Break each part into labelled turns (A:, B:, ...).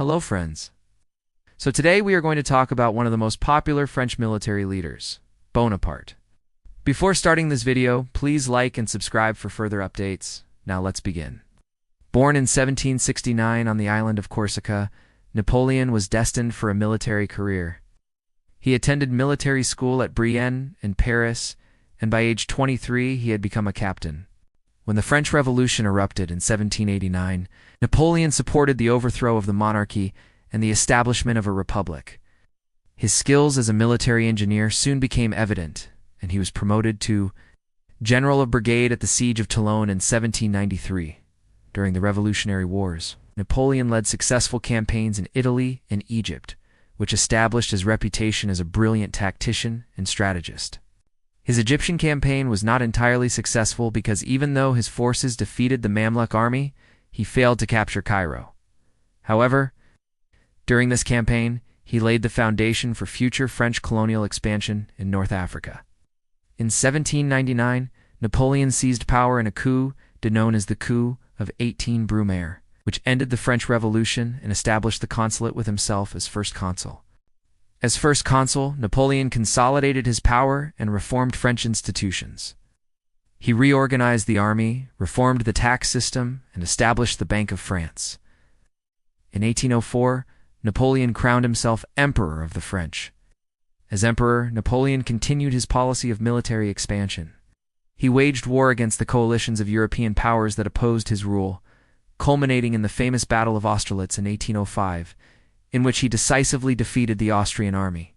A: Hello, friends. So today we are going to talk about one of the most popular French military leaders, Bonaparte. Before starting this video, please like and subscribe for further updates. Now let's begin. Born in 1769 on the island of Corsica, Napoleon was destined for a military career. He attended military school at Brienne in Paris, and by age 23 he had become a captain. When the French Revolution erupted in 1789, Napoleon supported the overthrow of the monarchy and the establishment of a republic. His skills as a military engineer soon became evident, and he was promoted to General of Brigade at the Siege of Toulon in 1793. During the Revolutionary Wars, Napoleon led successful campaigns in Italy and Egypt, which established his reputation as a brilliant tactician and strategist. His Egyptian campaign was not entirely successful because even though his forces defeated the Mamluk army, he failed to capture Cairo. However, during this campaign, he laid the foundation for future French colonial expansion in North Africa. In 1799, Napoleon seized power in a coup known as the Coup of 18 Brumaire, which ended the French Revolution and established the consulate with himself as first consul. As first consul, Napoleon consolidated his power and reformed French institutions. He reorganized the army, reformed the tax system, and established the Bank of France. In 1804, Napoleon crowned himself Emperor of the French. As emperor, Napoleon continued his policy of military expansion. He waged war against the coalitions of European powers that opposed his rule, culminating in the famous Battle of Austerlitz in 1805, in which he decisively defeated the Austrian army.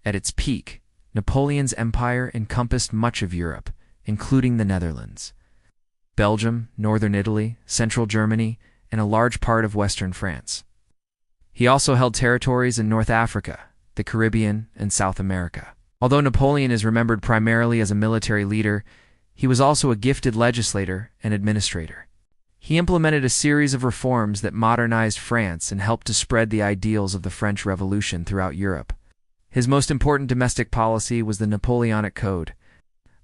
A: At its peak, Napoleon's empire encompassed much of Europe, including the Netherlands, Belgium, northern Italy, central Germany, and a large part of western France. He also held territories in North Africa, the Caribbean, and South America. Although Napoleon is remembered primarily as a military leader, he was also a gifted legislator and administrator. He implemented a series of reforms that modernized France and helped to spread the ideals of the French Revolution throughout Europe. His most important domestic policy was the Napoleonic Code,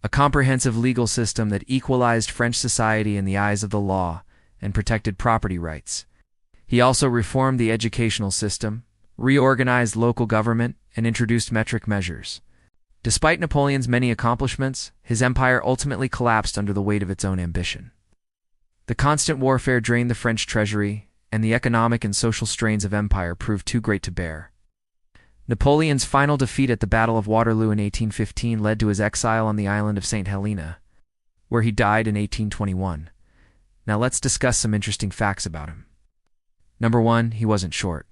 A: a comprehensive legal system that equalized French society in the eyes of the law and protected property rights. He also reformed the educational system, reorganized local government, and introduced metric measures. Despite Napoleon's many accomplishments, his empire ultimately collapsed under the weight of its own ambition. The constant warfare drained the French treasury, and the economic and social strains of empire proved too great to bear. Napoleon's final defeat at the Battle of Waterloo in 1815 led to his exile on the island of St. Helena, where he died in 1821. Now let's discuss some interesting facts about him. Number 1, he wasn't short.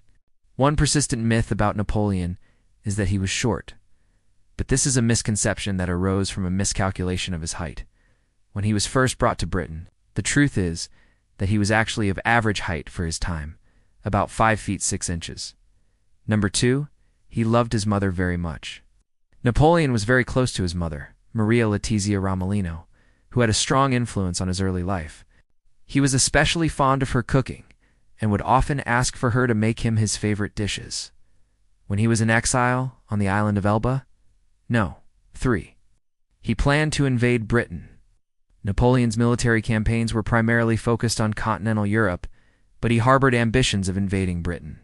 A: One persistent myth about Napoleon is that he was short, but this is a misconception that arose from a miscalculation of his height. When he was first brought to Britain, the truth is that he was actually of average height for his time, about 5 feet 6 inches. Number 2, he loved his mother very much. Napoleon was very close to his mother, Maria Letizia Romolino, who had a strong influence on his early life. He was especially fond of her cooking, and would often ask for her to make him his favorite dishes. When he was in exile on the island of Elba, 3, he planned to invade Britain. Napoleon's military campaigns were primarily focused on continental Europe, but he harbored ambitions of invading Britain.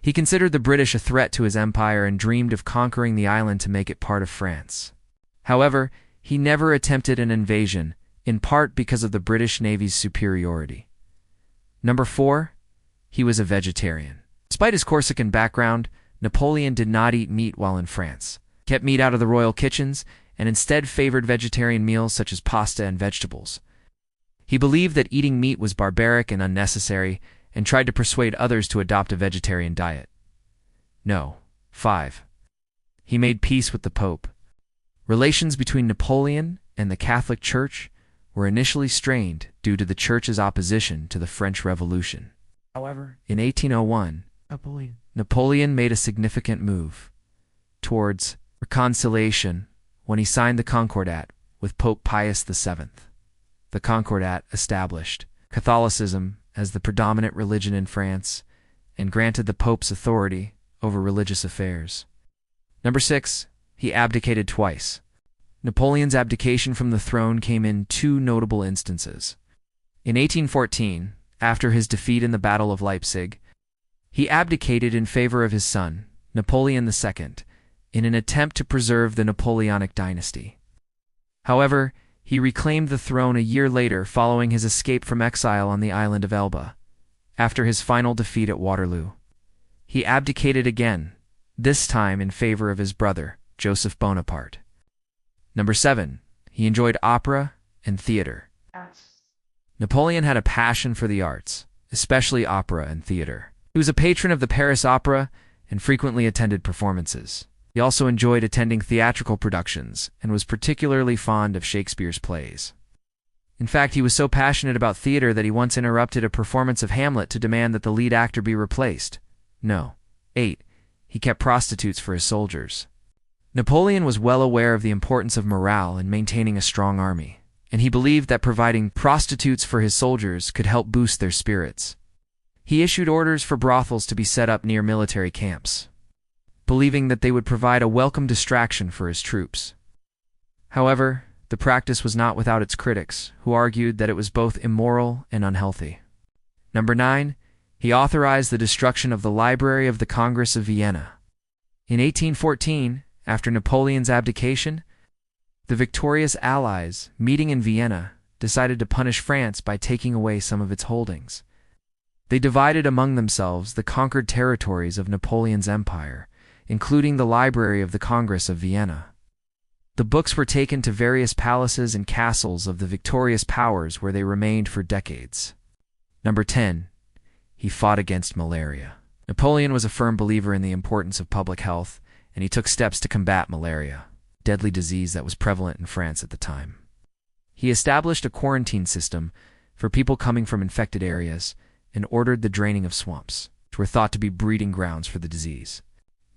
A: He considered the British a threat to his empire and dreamed of conquering the island to make it part of France. However, he never attempted an invasion, in part because of the British Navy's superiority. Number 4, he was a vegetarian. Despite his Corsican background, Napoleon did not eat meat while in France, kept meat out of the royal kitchens, and instead favored vegetarian meals such as pasta and vegetables. He believed that eating meat was barbaric and unnecessary, and tried to persuade others to adopt a vegetarian diet. 5, he made peace with the Pope. Relations between Napoleon and the Catholic Church were initially strained due to the Church's opposition to the French Revolution. However, in 1801, Napoleon made a significant move towards reconciliation when he signed the Concordat with Pope Pius VII. The Concordat established Catholicism as the predominant religion in France and granted the Pope's authority over religious affairs. Number 6, he abdicated twice. Napoleon's abdication from the throne came in 2 notable instances. In 1814, after his defeat in the Battle of Leipzig, He abdicated in favor of his son, Napoleon II, in an attempt to preserve the Napoleonic dynasty. However, he reclaimed the throne a year later following his escape from exile on the island of Elba, after his final defeat at Waterloo. He abdicated again, this time in favor of his brother, Joseph Bonaparte. Number 7. He enjoyed opera and theater. Napoleon had a passion for the arts, especially opera and theater. He was a patron of the Paris Opera and frequently attended performances. He also enjoyed attending theatrical productions and was particularly fond of Shakespeare's plays. In fact, he was so passionate about theater that he once interrupted a performance of Hamlet to demand that the lead actor be replaced. No. 8. He kept prostitutes for his soldiers. Napoleon was well aware of the importance of morale in maintaining a strong army, and he believed that providing prostitutes for his soldiers could help boost their spirits. He issued orders for brothels to be set up near military camps, believing that they would provide a welcome distraction for his troops. However, the practice was not without its critics, who argued that it was both immoral and unhealthy. Number 9. He authorized the destruction of the Library of the Congress of Vienna. In 1814, after Napoleon's abdication, the victorious Allies, meeting in Vienna, decided to punish France by taking away some of its holdings. They divided among themselves the conquered territories of Napoleon's empire, including the Library of the Congress of Vienna. The books were taken to various palaces and castles of the victorious powers where they remained for decades. Number 10. He fought against malaria. Napoleon was a firm believer in the importance of public health, and he took steps to combat malaria, a deadly disease that was prevalent in France at the time. He established a quarantine system for people coming from infected areas and ordered the draining of swamps, which were thought to be breeding grounds for the disease.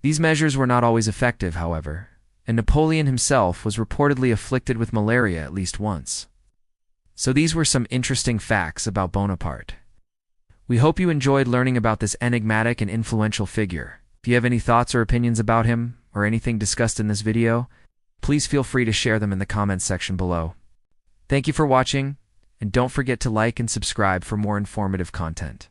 A: These measures were not always effective, however, and Napoleon himself was reportedly afflicted with malaria at least once. So these were some interesting facts about Bonaparte. We hope you enjoyed learning about this enigmatic and influential figure. If you have any thoughts or opinions about him, or anything discussed in this video, please feel free to share them in the comments section below. Thank you for watching, and don't forget to like and subscribe for more informative content.